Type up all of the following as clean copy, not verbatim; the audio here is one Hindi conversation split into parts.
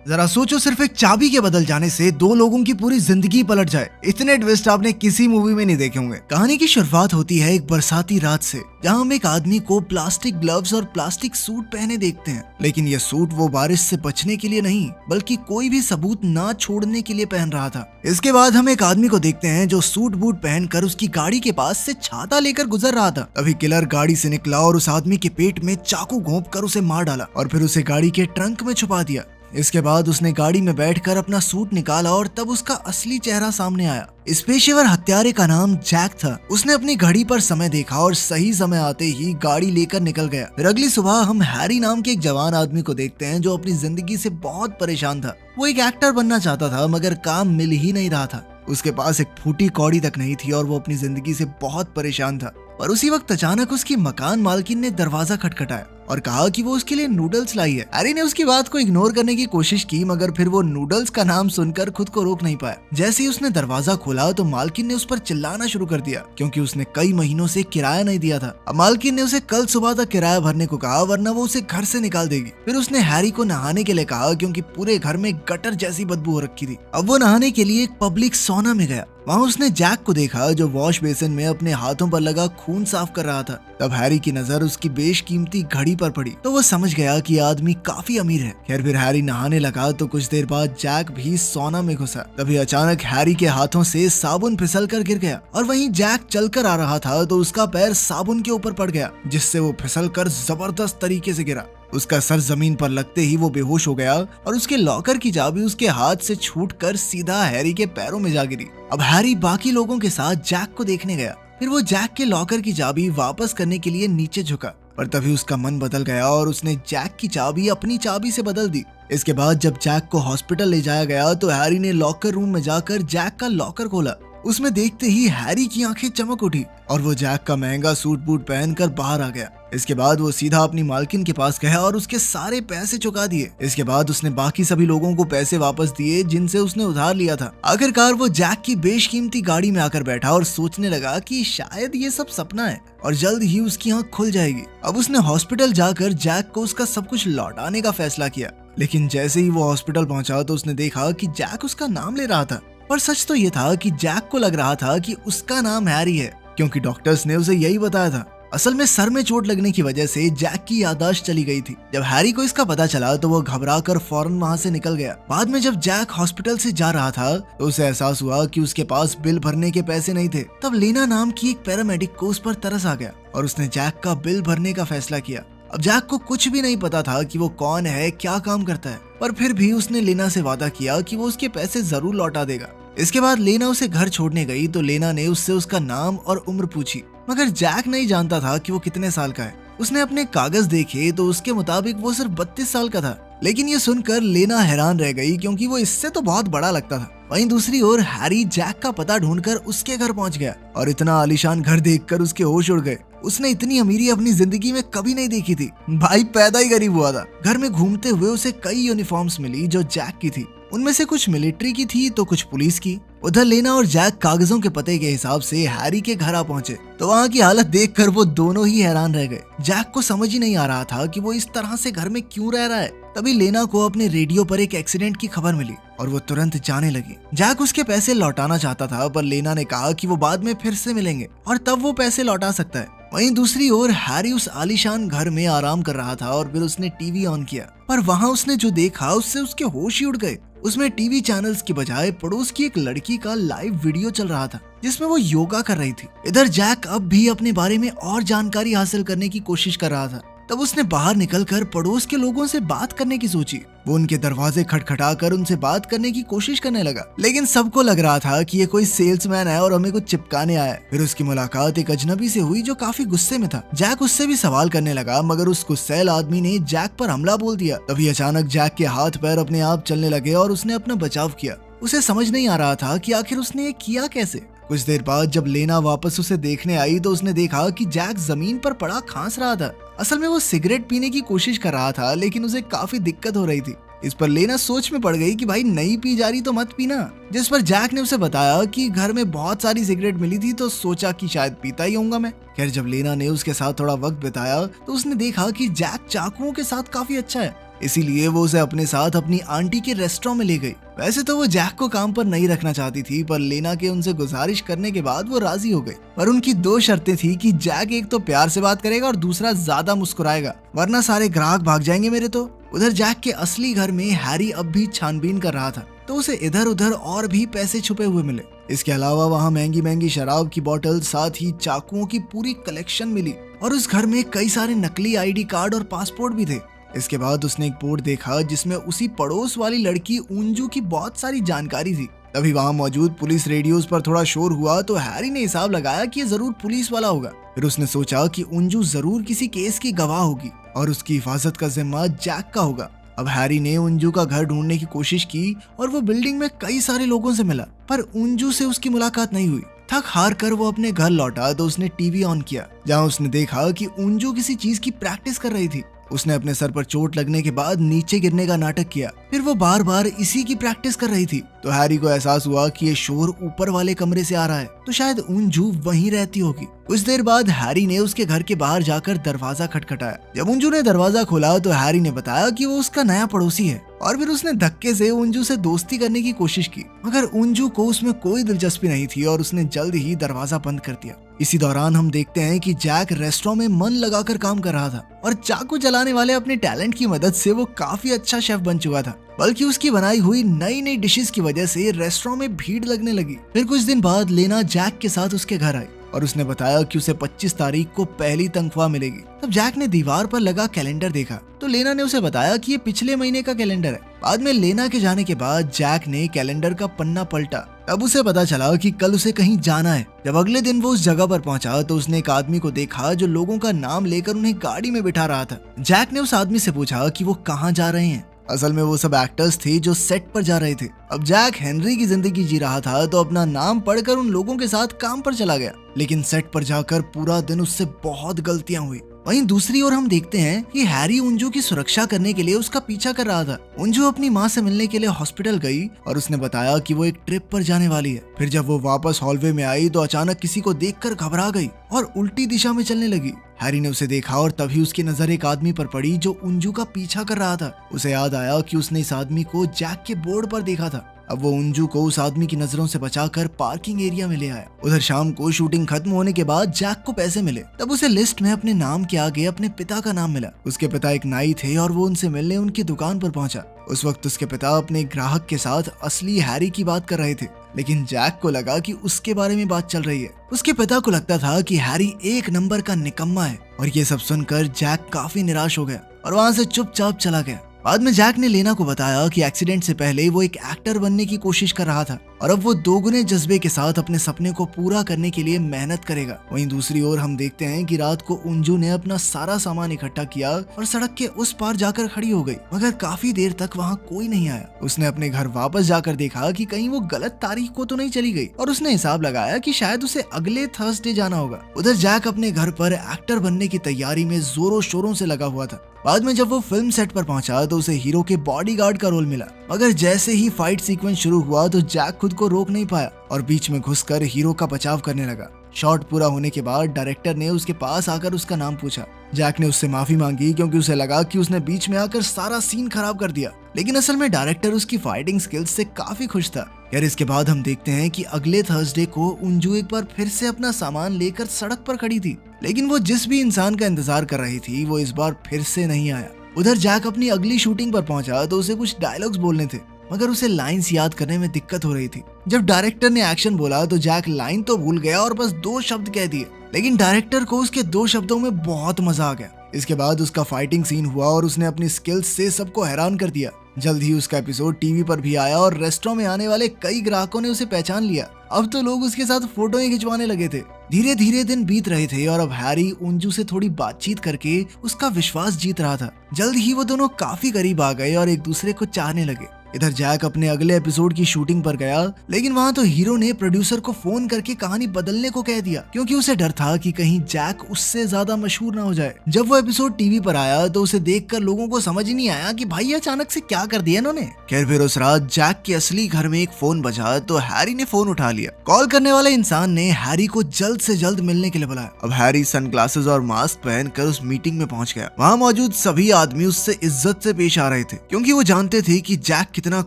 जरा सोचो, सिर्फ एक चाबी के बदल जाने से दो लोगों की पूरी जिंदगी पलट जाए। इतने ट्विस्ट आपने किसी मूवी में नहीं देखे होंगे। कहानी की शुरुआत होती है एक बरसाती रात से, जहां हम एक आदमी को प्लास्टिक ग्लव्स और प्लास्टिक सूट पहने देखते हैं। लेकिन ये सूट वो बारिश से बचने के लिए नहीं, बल्कि कोई भी सबूत ना छोड़ने के लिए पहन रहा था। इसके बाद हम एक आदमी को देखते हैं जो सूट बूट पहनकर उसकी गाड़ी के पास से छाता लेकर गुजर रहा था। तभी किलर गाड़ी से निकला और उस आदमी के पेट में चाकू घोंप कर उसे मार डाला और फिर उसे गाड़ी के ट्रंक में छुपा दिया। इसके बाद उसने गाड़ी में बैठकर अपना सूट निकाला और तब उसका असली चेहरा सामने आया। इस पेशेवर हत्यारे का नाम जैक था। उसने अपनी घड़ी पर समय देखा और सही समय आते ही गाड़ी लेकर निकल गया। फिर अगली सुबह हम हैरी नाम के एक जवान आदमी को देखते हैं जो अपनी जिंदगी से बहुत परेशान था। वो एक एक्टर बनना चाहता था, मगर काम मिल ही नहीं रहा था। उसके पास एक फूटी कौड़ी तक नहीं थी और वो अपनी जिंदगी से बहुत परेशान था। पर उसी वक्त अचानक उसकी मकान मालकिन ने दरवाजा खटखटाया और कहा कि वो उसके लिए नूडल्स लाई है। हैरी ने उसकी बात को इग्नोर करने की कोशिश की, मगर फिर वो नूडल्स का नाम सुनकर खुद को रोक नहीं पाया। जैसे ही उसने दरवाजा खोला तो मालकिन ने उस पर चिल्लाना शुरू कर दिया, क्योंकि उसने कई महीनों से किराया नहीं दिया था। अब मालकिन ने उसे कल सुबह तक किराया भरने को कहा, वरना वो उसे घर से निकाल देगी। फिर उसने हैरी को नहाने के लिए कहा, क्योंकि पूरे घर में गटर जैसी बदबू हो रखी थी। अब वो नहाने के लिए एक पब्लिक सौना में गया। वहाँ उसने जैक को देखा जो वॉश बेसिन में अपने हाथों पर लगा खून साफ कर रहा था। तब हैरी की नजर उसकी बेशकीमती घड़ी पर पड़ी तो वो समझ गया कि आदमी काफी अमीर है। खैर फिर हैरी नहाने लगा तो कुछ देर बाद जैक भी सौना में घुसा। तभी अचानक हैरी के हाथों से साबुन फिसल कर गिर गया और वहीं जैक चलकर आ रहा था तो उसका पैर साबुन के ऊपर पड़ गया, जिससे वो फिसल कर जबरदस्त तरीके से गिरा। उसका सर जमीन पर लगते ही वो बेहोश हो गया और उसके लॉकर की चाबी उसके हाथ से छूटकर सीधा हैरी के पैरों में जा गिरी। अब हैरी बाकी लोगों के साथ जैक को देखने गया। फिर वो जैक के लॉकर की चाबी वापस करने के लिए नीचे झुका, पर तभी उसका मन बदल गया और उसने जैक की चाबी अपनी चाबी से बदल दी। इसके बाद जब जैक को हॉस्पिटल ले जाया गया तो हैरी ने लॉकर रूम में जाकर जैक का लॉकर खोला। उसमें देखते ही हैरी की आंखें चमक उठी और वो जैक का महंगा सूट बूट पहनकर बाहर आ गया। इसके बाद वो सीधा अपनी मालकिन के पास गया और उसके सारे पैसे चुका दिए। इसके बाद उसने बाकी सभी लोगों को पैसे वापस दिए जिनसे उसने उधार लिया था। आखिरकार वो जैक की बेशकीमती गाड़ी में आकर बैठा और सोचने लगा कि शायद ये सब सपना है और जल्द ही उसकी आंख खुल जाएगी। अब उसने हॉस्पिटल जाकर जैक को उसका सब कुछ लौटाने का फैसला किया। लेकिन जैसे ही वो हॉस्पिटल पहुंचा तो उसने देखा कि जैक उसका नाम ले रहा था। पर सच तो ये था कि जैक को लग रहा था कि उसका नाम हैरी है, क्योंकि डॉक्टर्स ने उसे यही बताया था। असल में सर में चोट लगने की वजह से जैक की याददाश्त चली गई थी। जब हैरी को इसका पता चला तो वो घबराकर फौरन वहाँ से निकल गया। बाद में जब जैक हॉस्पिटल से जा रहा था तो उसे एहसास हुआ कि उसके पास बिल भरने के पैसे नहीं थे। तब लेना नाम की एक पैरामेडिक को उस पर तरस आ गया और उसने जैक का बिल भरने का फैसला किया। अब जैक को कुछ भी नहीं पता था कि वो कौन है, क्या काम करता है, पर फिर भी उसने लेना से वादा किया कि वो उसके पैसे जरूर लौटा देगा। इसके बाद लेना उसे घर छोड़ने गई तो लेना ने उससे उसका नाम और उम्र पूछी, मगर जैक नहीं जानता था कि वो कितने साल का है। उसने अपने कागज देखे तो उसके मुताबिक वो सिर्फ 32 साल का था। लेकिन ये सुनकर लेना हैरान रह गई, क्योंकि वो इससे तो बहुत बड़ा लगता था। वहीं दूसरी ओर हैरी जैक का पता ढूंढकर उसके घर पहुंच गया और इतना आलीशान घर देखकर उसके होश उड़ गए। उसने इतनी अमीरी अपनी जिंदगी में कभी नहीं देखी थी। भाई पैदा ही गरीब हुआ था। घर में घूमते हुए उसे कई यूनिफॉर्म्स मिली जो जैक की थी। उनमें से कुछ मिलिट्री की थी तो कुछ पुलिस की। उधर लेना और जैक कागजों के पते के हिसाब से हैरी के घर आ पहुंचे तो वहाँ की हालत देखकर वो दोनों ही हैरान रह गए। जैक को समझ ही नहीं आ रहा था कि वो इस तरह से घर में क्यों रह रहा है। तभी लेना को अपने रेडियो पर एक एक्सीडेंट की खबर मिली और वो तुरंत जाने लगी। जैक उसके पैसे लौटाना चाहता था, पर लेना ने कहा कि वो बाद में फिर से मिलेंगे और तब वो पैसे लौटा सकता है। वहीं दूसरी ओर हैरी उस आलीशान घर में आराम कर रहा था और फिर उसने टीवी ऑन किया, पर वहाँ उसने जो देखा उससे उसके होश ही उड़ गए। उसमें टीवी चैनल्स की बजाय पड़ोस की एक लड़की का लाइव वीडियो चल रहा था जिसमें वो योगा कर रही थी। इधर जैक अब भी अपने बारे में और जानकारी हासिल करने की कोशिश कर रहा था। तब उसने बाहर निकलकर पड़ोस के लोगों से बात करने की सोची। वो उनके दरवाजे खटखटाकर उनसे बात करने की कोशिश करने लगा, लेकिन सबको लग रहा था कि ये कोई सेल्समैन है और हमें कुछ चिपकाने आया है। फिर उसकी मुलाकात एक अजनबी से हुई जो काफी गुस्से में था। जैक उससे भी सवाल करने लगा, मगर उस गुस्सैल आदमी ने जैक पर हमला बोल दिया। तभी अचानक जैक के हाथ पैर अपने आप चलने लगे और उसने अपना बचाव किया। उसे समझ नहीं आ रहा था कि आखिर उसने ये किया कैसे। कुछ देर बाद जब लेना वापस उसे देखने आई तो उसने देखा कि जैक जमीन पर पड़ा खांस रहा था। असल में वो सिगरेट पीने की कोशिश कर रहा था, लेकिन उसे काफी दिक्कत हो रही थी। इस पर लेना सोच में पड़ गई कि भाई नहीं पी जा रही तो मत पीना। जिस पर जैक ने उसे बताया कि घर में बहुत सारी सिगरेट मिली थी तो सोचा कि शायद पीता ही होऊंगा मैं। खैर जब लेना ने उसके साथ थोड़ा वक्त बिताया तो उसने देखा कि जैक चाकुओं के साथ काफी अच्छा है। इसीलिए वो उसे अपने साथ अपनी आंटी के रेस्टोरेंट में ले गई। वैसे तो वो जैक को काम पर नहीं रखना चाहती थी, पर लेना के उनसे गुजारिश करने के बाद वो राजी हो गई। पर उनकी दो शर्तें थी कि जैक एक तो प्यार से बात करेगा और दूसरा ज्यादा मुस्कुराएगा, वरना सारे ग्राहक भाग जाएंगे मेरे तो। उधर जैक के असली घर में हैरी अब भी छानबीन कर रहा था, तो उसे इधर उधर और भी पैसे छुपे हुए मिले। इसके अलावा वहाँ महंगी महंगी शराब की बोतल, साथ ही चाकुओं की पूरी कलेक्शन मिली और उस घर में कई सारे नकली आईडी कार्ड और पासपोर्ट भी थे। इसके बाद उसने एक बोर्ड देखा जिसमें उसी पड़ोस वाली लड़की उंजू की बहुत सारी जानकारी थी। तभी वहाँ मौजूद पुलिस रेडियोस पर थोड़ा शोर हुआ तो हैरी ने हिसाब लगाया कि ये जरूर पुलिस वाला होगा। फिर उसने सोचा कि उंजू जरूर किसी केस की गवाह होगी और उसकी हिफाजत का जिम्मा जैक का होगा। अब हैरी ने उंजू का घर ढूंढने की कोशिश की और वो बिल्डिंग में कई सारे लोगों से मिला, पर उंजू से उसकी मुलाकात नहीं हुई। थक हार कर वो अपने घर लौटा तो उसने टीवी ऑन किया, जहाँ उसने देखा कि उंजू किसी चीज की प्रैक्टिस कर रही थी। उसने अपने सर पर चोट लगने के बाद नीचे गिरने का नाटक किया, फिर वो बार बार इसी की प्रैक्टिस कर रही थी। तो हैरी को एहसास हुआ कि ये शोर ऊपर वाले कमरे से आ रहा है, तो शायद उंजू वहीं रहती होगी। कुछ देर बाद हैरी ने उसके घर के बाहर जाकर दरवाजा खटखटाया। जब उंजू ने दरवाजा खोला तो हैरी ने बताया कि वो उसका नया पड़ोसी है, और फिर उसने धक्के से उंजू से दोस्ती करने की कोशिश की, मगर उंजू को उसमें कोई दिलचस्पी नहीं थी और उसने जल्द ही दरवाजा बंद कर दिया। इसी दौरान हम देखते हैं कि जैक रेस्टोरेंट में मन लगाकर काम कर रहा था और चाकू चलाने वाले अपने टैलेंट की मदद से वो काफी अच्छा शेफ बन चुका था। बल्कि उसकी बनाई हुई नई नई डिशेस की वजह से रेस्टोरेंट में भीड़ लगने लगी। फिर कुछ दिन बाद लेना जैक के साथ उसके घर आई और उसने बताया कि उसे 25 तारीख को पहली तनख्वाह मिलेगी। तब जैक ने दीवार पर लगा कैलेंडर देखा तो लेना ने उसे बताया कि ये पिछले महीने का कैलेंडर है। बाद में लेना के जाने के बाद जैक ने कैलेंडर का पन्ना पलटा, तब उसे पता चला कि कल उसे कहीं जाना है। जब अगले दिन वो उस जगह पर पहुंचा तो उसने एक आदमी को देखा जो लोगों का नाम लेकर उन्हें गाड़ी में बिठा रहा था। जैक ने उस आदमी से पूछा कि वो कहाँ जा रहे हैं। असल में वो सब एक्टर्स थे जो सेट पर जा रहे थे। अब जैक हेनरी की जिंदगी जी रहा था तो अपना नाम पढ़कर उन लोगों के साथ काम पर चला गया, लेकिन सेट पर जाकर पूरा दिन उससे बहुत गलतियां हुई। वहीं दूसरी ओर हम देखते हैं कि हैरी उंजू की सुरक्षा करने के लिए उसका पीछा कर रहा था। उंजू अपनी माँ से मिलने के लिए हॉस्पिटल गई और उसने बताया कि वो एक ट्रिप पर जाने वाली है। फिर जब वो वापस हॉलवे में आई तो अचानक किसी को देखकर घबरा गई और उल्टी दिशा में चलने लगी। हैरी ने उसे देखा और तभी उसकी नजर एक आदमी पर पड़ी जो उंजू का पीछा कर रहा था। उसे याद आया कि उसने इस आदमी को जैक के बोर्ड पर देखा था। अब वो उंजू को उस आदमी की नजरों से बचाकर पार्किंग एरिया में ले आया। उधर शाम को शूटिंग खत्म होने के बाद जैक को पैसे मिले, तब उसे लिस्ट में अपने नाम के आगे अपने पिता का नाम मिला। उसके पिता एक नाई थे और वो उनसे मिलने उनकी दुकान पर पहुंचा। उस वक्त उसके पिता अपने ग्राहक के साथ असली हैरी की बात कर रहे थे, लेकिन जैक को लगा कि उसके बारे में बात चल रही है। उसके पिता को लगता था कि हैरी एक नंबर का निकम्मा है और ये सब सुनकर जैक काफी निराश हो गया और वहाँ से चुपचाप चला गया। बाद में जैक ने लेना को बताया कि एक्सीडेंट से पहले वो एक एक्टर बनने की कोशिश कर रहा था और अब वो दोगुने जज्बे के साथ अपने सपने को पूरा करने के लिए मेहनत करेगा। वहीं दूसरी ओर हम देखते हैं कि रात को उंजू ने अपना सारा सामान इकट्ठा किया और सड़क के उस पार जाकर खड़ी हो गई, मगर काफी देर तक वहाँ कोई नहीं आया। उसने अपने घर वापस जाकर देखा कि कहीं वो गलत तारीख को तो नहीं चली गई और उसने हिसाब लगाया कि शायद उसे अगले थर्सडे जाना होगा। उधर जैक अपने घर पर एक्टर बनने की तैयारी में जोरों शोरों से लगा हुआ था। बाद में जब वो फिल्म सेट पर पहुंचा तो उसे हीरो के बॉडीगार्ड का रोल मिला, मगर जैसे ही फाइट सीक्वेंस शुरू हुआ तो जैक खुद को रोक नहीं पाया और बीच में घुसकर हीरो का बचाव करने लगा। शॉट पूरा होने के बाद डायरेक्टर ने उसके पास आकर उसका नाम पूछा। जैक ने उससे माफी मांगी क्योंकि उसे लगा कि उसने बीच में आकर सारा सीन खराब कर दिया, लेकिन असल में डायरेक्टर उसकी फाइटिंग स्किल्स से काफी खुश था। यार इसके बाद हम देखते हैं कि अगले थर्सडे को उंजू एक बार फिर से अपना सामान लेकर सड़क पर खड़ी थी, लेकिन वो जिस भी इंसान का इंतजार कर रही थी वो इस बार फिर से नहीं आया। उधर जैक अपनी अगली शूटिंग पर पहुंचा तो उसे कुछ डायलॉग्स बोलने थे, मगर उसे लाइंस याद करने में दिक्कत हो रही थी। जब डायरेक्टर ने एक्शन बोला तो जैक लाइन तो भूल गया और बस 2 शब्द कह दिए, लेकिन डायरेक्टर को उसके 2 शब्दों में बहुत मजा आ गया। इसके बाद उसका फाइटिंग सीन हुआ और उसने अपनी स्किल्स से सबको हैरान कर दिया। जल्द ही उसका एपिसोड टीवी पर भी आया और रेस्टोरेंट में आने वाले कई ग्राहकों ने उसे पहचान लिया। अब तो लोग उसके साथ फोटो ही खिंचवाने लगे थे। धीरे धीरे दिन बीत रहे थे और अब हैरी उंजू से थोड़ी बातचीत करके उसका विश्वास जीत रहा था। जल्द ही वो दोनों काफी करीब आ गए और एक दूसरे को चाहने लगे। इधर जैक अपने अगले एपिसोड की शूटिंग पर गया, लेकिन वहाँ तो हीरो ने प्रोड्यूसर को फोन करके कहानी बदलने को कह दिया, क्योंकि उसे डर था कि कहीं जैक उससे ज्यादा मशहूर ना हो जाए। जब वो एपिसोड टीवी पर आया तो उसे देखकर लोगों को समझ ही नहीं आया कि भाई अचानक से क्या कर दिया इन्होंने। खैर फिर उस रात जैक के असली घर में एक फोन बजा तो हैरी ने फोन उठा लिया। कॉल करने वाले इंसान ने हैरी को जल्द जल्द से जल्द मिलने के लिए बुलाया। अब हैरी सनग्लासेस और मास्क पहनकर उस मीटिंग में पहुंच गया। वहां मौजूद सभी आदमी उससे इज्जत से पेश आ रहे थे क्योंकि वो जानते थे कि जैक कितना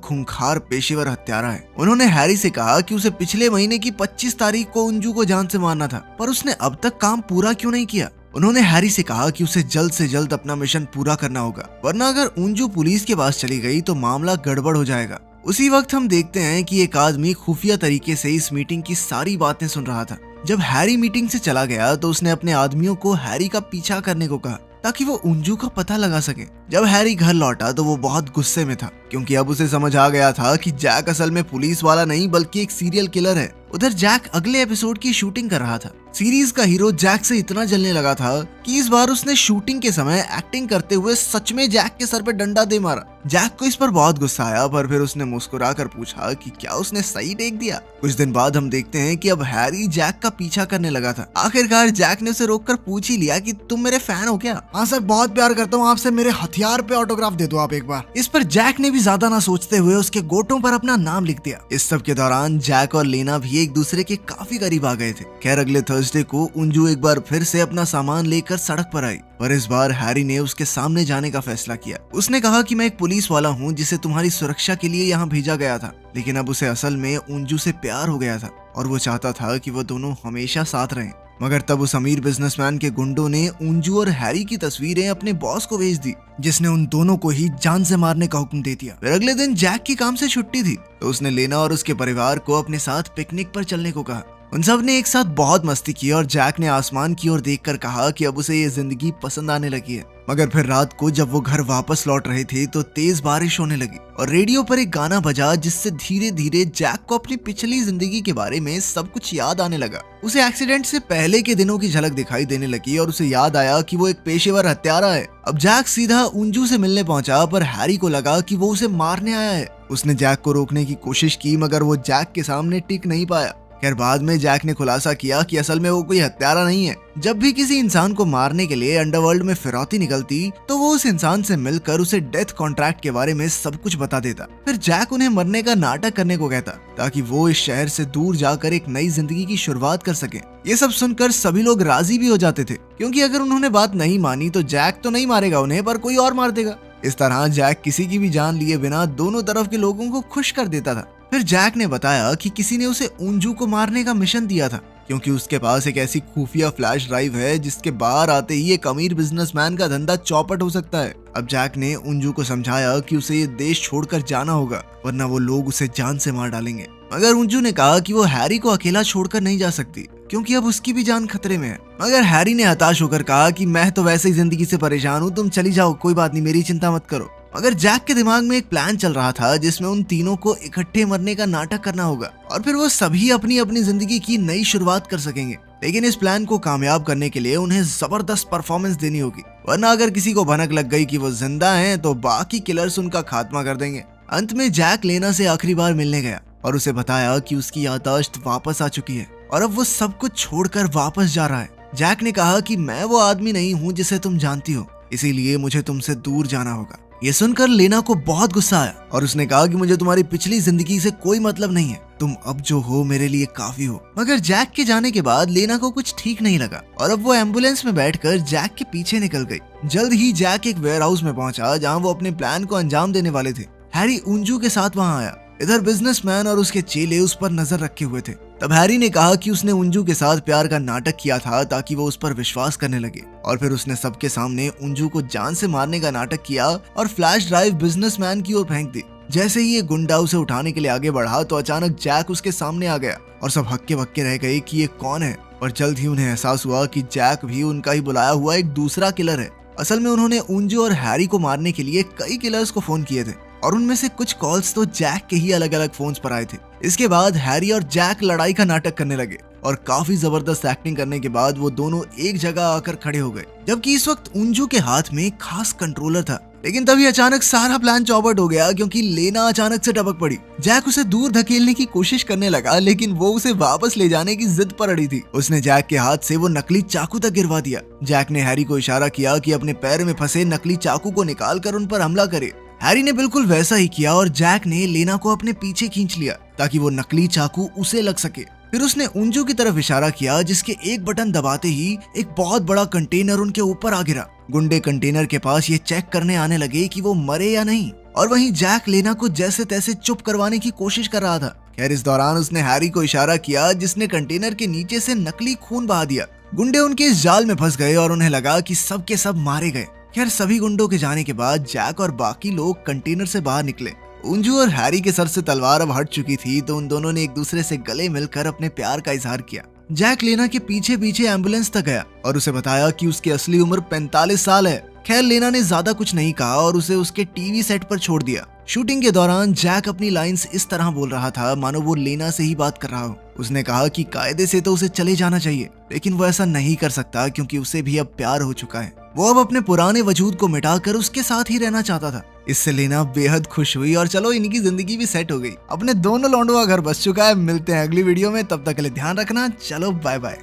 खूंखार पेशेवर हत्यारा है। उन्होंने हैरी से कहा कि उसे पिछले महीने की 25 तारीख को उंजू को जान से मारना था, पर उसने अब तक काम पूरा क्यों नहीं किया। उन्होंने हैरी से कहा कि उसे जल्द से जल्द अपना मिशन पूरा करना होगा, वरना अगर उंजू पुलिस के पास चली गई तो मामला गड़बड़ हो जाएगा। उसी वक्त हम देखते हैं कि एक आदमी खुफिया तरीके से इस मीटिंग की सारी बातें सुन रहा था। जब हैरी मीटिंग से चला गया तो उसने अपने आदमियों को हैरी का पीछा करने को कहा ताकि वो उंजू का पता लगा सके। जब हैरी घर लौटा तो वो बहुत गुस्से में था क्योंकि अब उसे समझ आ गया था कि जैक असल में पुलिस वाला नहीं बल्कि एक सीरियल किलर है। उधर जैक अगले एपिसोड की शूटिंग कर रहा था। सीरीज का हीरो जैक से इतना जलने लगा था कि इस बार उसने शूटिंग के समय एक्टिंग करते हुए सच में जैक के सर पे डंडा दे मारा। जैक को इस पर बहुत गुस्सा आया, पर फिर उसने मुस्कुरा कर पूछा कि क्या उसने सही टेक दिया। कुछ दिन बाद हम देखते हैं कि अब हैरी जैक का पीछा करने लगा था। आखिरकार जैक ने उसे रोककर पूछ ही लिया कि तुम मेरे फैन हो क्या? हाँ सर, बहुत प्यार करता हूँ आपसे, मेरे हथियार पे ऑटोग्राफ दे दो आप एक बार। इस पर जैक ने भी ज्यादा ना सोचते हुए उसके गोटों पर अपना नाम लिख दिया। इस सब के दौरान जैक और लेना भी एक दूसरे के काफी करीब आ गए थे। खैर अगले थर्सडे को उंजू एक बार फिर से अपना सामान लेकर सड़क पर आई, पर इस बार हैरी ने उसके सामने जाने का फैसला किया। उसने कहा कि मैं एक पुलिस वाला हूँ जिसे तुम्हारी सुरक्षा के लिए यहाँ भेजा गया था, लेकिन अब उसे असल में उंजू से प्यार हो गया था और वो चाहता था कि वो दोनों हमेशा साथ रहें। मगर तब उस अमीर बिजनेसमैन के गुंडों ने उंजू और हैरी की तस्वीरें अपने बॉस को भेज दी, जिसने उन दोनों को ही जान से मारने का हुक्म दे दिया। फिर अगले दिन जैक की काम से छुट्टी थी तो उसने लेना और उसके परिवार को अपने साथ पिकनिक पर चलने को कहा। उन सब ने एक साथ बहुत मस्ती की और जैक ने आसमान की ओर देखकर कहा कि अब उसे ये जिंदगी पसंद आने लगी है। मगर फिर रात को जब वो घर वापस लौट रहे थे तो तेज बारिश होने लगी और रेडियो पर एक गाना बजा जिससे धीरे धीरे जैक को अपनी पिछली जिंदगी के बारे में सब कुछ याद आने लगा। उसे एक्सीडेंट से पहले के दिनों की झलक दिखाई देने लगी और उसे याद आया कि वो एक पेशेवर हत्यारा है। अब जैक सीधा उंजू से मिलने पहुंचा, पर हैरी को लगा कि वो उसे मारने आया है। उसने जैक को रोकने की कोशिश की मगर वो जैक के सामने टिक नहीं पाया। खैर बाद में जैक ने खुलासा किया कि असल में वो कोई हत्यारा नहीं है। जब भी किसी इंसान को मारने के लिए अंडरवर्ल्ड में फिरौती निकलती तो वो उस इंसान से मिलकर उसे डेथ कॉन्ट्रैक्ट के बारे में सब कुछ बता देता। फिर जैक उन्हें मरने का नाटक करने को कहता ताकि वो इस शहर से दूर जाकर एक नई जिंदगी की शुरुआत कर सके। ये सब सुनकर सभी लोग राजी भी हो जाते थे क्योंकि अगर उन्होंने बात नहीं मानी तो जैक तो नहीं मारेगा उन्हें, पर कोई और मार देगा। इस तरह जैक किसी की भी जान लिए बिना दोनों तरफ के लोगों को खुश कर देता था। फिर जैक ने बताया कि किसी ने उसे उंजू को मारने का मिशन दिया था क्योंकि उसके पास एक ऐसी खुफिया फ्लैश ड्राइव है जिसके बाहर आते ही एक अमीर बिजनेसमैन का धंधा चौपट हो सकता है। अब जैक ने उंजू को समझाया कि उसे ये देश छोड़कर जाना होगा वरना वो लोग उसे जान से मार डालेंगे। मगर उंजू ने कहा कि वो हैरी को अकेला छोड़कर नहीं जा सकती क्योंकि अब उसकी भी जान खतरे में है। मगर हैरी ने हताश होकर कहा कि मैं तो वैसे ही जिंदगी से परेशान हूँ, तुम चली जाओ, कोई बात नहीं, मेरी चिंता मत करो। मगर जैक के दिमाग में एक प्लान चल रहा था जिसमें उन तीनों को इकट्ठे मरने का नाटक करना होगा और फिर वो सभी अपनी अपनी जिंदगी की नई शुरुआत कर सकेंगे। लेकिन इस प्लान को कामयाब करने के लिए उन्हें जबरदस्त परफॉर्मेंस देनी होगी, वरना अगर किसी को भनक लग गई कि वो जिंदा हैं तो बाकी किलर्स उनका खात्मा कर देंगे। अंत में जैक लेना से आखिरी बार मिलने गया और उसे बताया कि उसकी याददाश्त वापस आ चुकी है और अब वो सब कुछ छोड़कर वापस जा रहा है। जैक ने कहा कि मैं वो आदमी नहीं हूँ जिसे तुम जानती हो, इसीलिए मुझे तुमसे दूर जाना होगा। ये सुनकर लेना को बहुत गुस्सा आया और उसने कहा कि मुझे तुम्हारी पिछली जिंदगी से कोई मतलब नहीं है, तुम अब जो हो मेरे लिए काफी हो। मगर जैक के जाने के बाद लेना को कुछ ठीक नहीं लगा और अब वो एम्बुलेंस में बैठकर जैक के पीछे निकल गई। जल्द ही जैक एक वेयरहाउस में पहुंचा जहां वो अपने प्लान को अंजाम देने वाले थे। हैरी उंजू के साथ वहां आया। इधर बिजनेसमैन और उसके चेले उस पर नजर रखे हुए थे। तब हैरी ने कहा कि उसने उंजू के साथ प्यार का नाटक किया था ताकि वो उस पर विश्वास करने लगे और फिर उसने सबके सामने उंजू को जान से मारने का नाटक किया और फ्लैश ड्राइव बिजनेसमैन की ओर फेंक दी। जैसे ही ये गुंडा उसे उठाने के लिए आगे बढ़ा तो अचानक जैक उसके सामने आ गया और सब हक्के बक्के रह गए कि ये कौन है। और जल्द ही उन्हें एहसास हुआ कि जैक भी उनका ही बुलाया हुआ एक दूसरा किलर है। असल में उन्होंने उंजू और हैरी को मारने के लिए कई किलर्स को फोन किए थे और उनमें से कुछ कॉल्स तो जैक के ही अलग अलग फोन्स पर आए थे। इसके बाद हैरी और जैक लड़ाई का नाटक करने लगे और काफी जबरदस्त एक्टिंग करने के बाद वो दोनों एक जगह आकर खड़े हो गए, जबकि इस वक्त उंजू के हाथ में खास कंट्रोलर था। लेकिन तभी अचानक सारा प्लान चौपट हो गया क्योंकि लेना अचानक से टपक पड़ी। जैक उसे दूर धकेलने की कोशिश करने लगा लेकिन वो उसे वापस ले जाने की जिद पर अड़ी थी। उसने जैक के हाथ से वो नकली चाकू तक गिरवा दिया। जैक ने हैरी को इशारा किया कि अपने पैर में फंसे नकली चाकू को निकालकर उन पर हमला करे। हैरी ने बिल्कुल वैसा ही किया और जैक ने लेना को अपने पीछे खींच लिया ताकि वो नकली चाकू उसे लग सके। फिर उसने उंजू की तरफ इशारा किया, जिसके एक बटन दबाते ही एक बहुत बड़ा कंटेनर उनके ऊपर आ गिरा। गुंडे कंटेनर के पास ये चेक करने आने लगे कि वो मरे या नहीं, और वहीं जैक लेना को जैसे तैसे चुप करवाने की कोशिश कर रहा था। खैर इस दौरान उसने हैरी को इशारा किया, जिसने कंटेनर के नीचे से नकली खून बहा दिया। गुंडे उनके इस जाल में फंस गए और उन्हें लगा कि सब के सब मारे गए। खैर सभी गुंडों के जाने के बाद जैक और बाकी लोग कंटेनर से बाहर निकले। उंजू और हैरी के सर से तलवार अब हट चुकी थी, तो उन दोनों ने एक दूसरे से गले मिलकर अपने प्यार का इजहार किया। जैक लेना के पीछे पीछे एम्बुलेंस तक गया और उसे बताया कि उसकी असली उम्र 45 साल है। खैर लेना ने ज्यादा कुछ नहीं कहा और उसे उसके टीवी सेट पर छोड़ दिया। शूटिंग के दौरान जैक अपनी लाइंस इस तरह बोल रहा था मानो वो लेना से ही बात कर रहा हो। उसने कहा कि कायदे से तो उसे चले जाना चाहिए, लेकिन वो ऐसा नहीं कर सकता क्योंकि उसे भी अब प्यार हो चुका है। वो अब अपने पुराने वजूद को मिटाकर उसके साथ ही रहना चाहता था। इससे लेना बेहद खुश हुई और चलो इनकी जिंदगी भी सेट हो गई। अपने दोनों लौंडों का घर बस चुका है। मिलते हैं अगली वीडियो में, तब तक के लिए ध्यान रखना। चलो बाय बाय।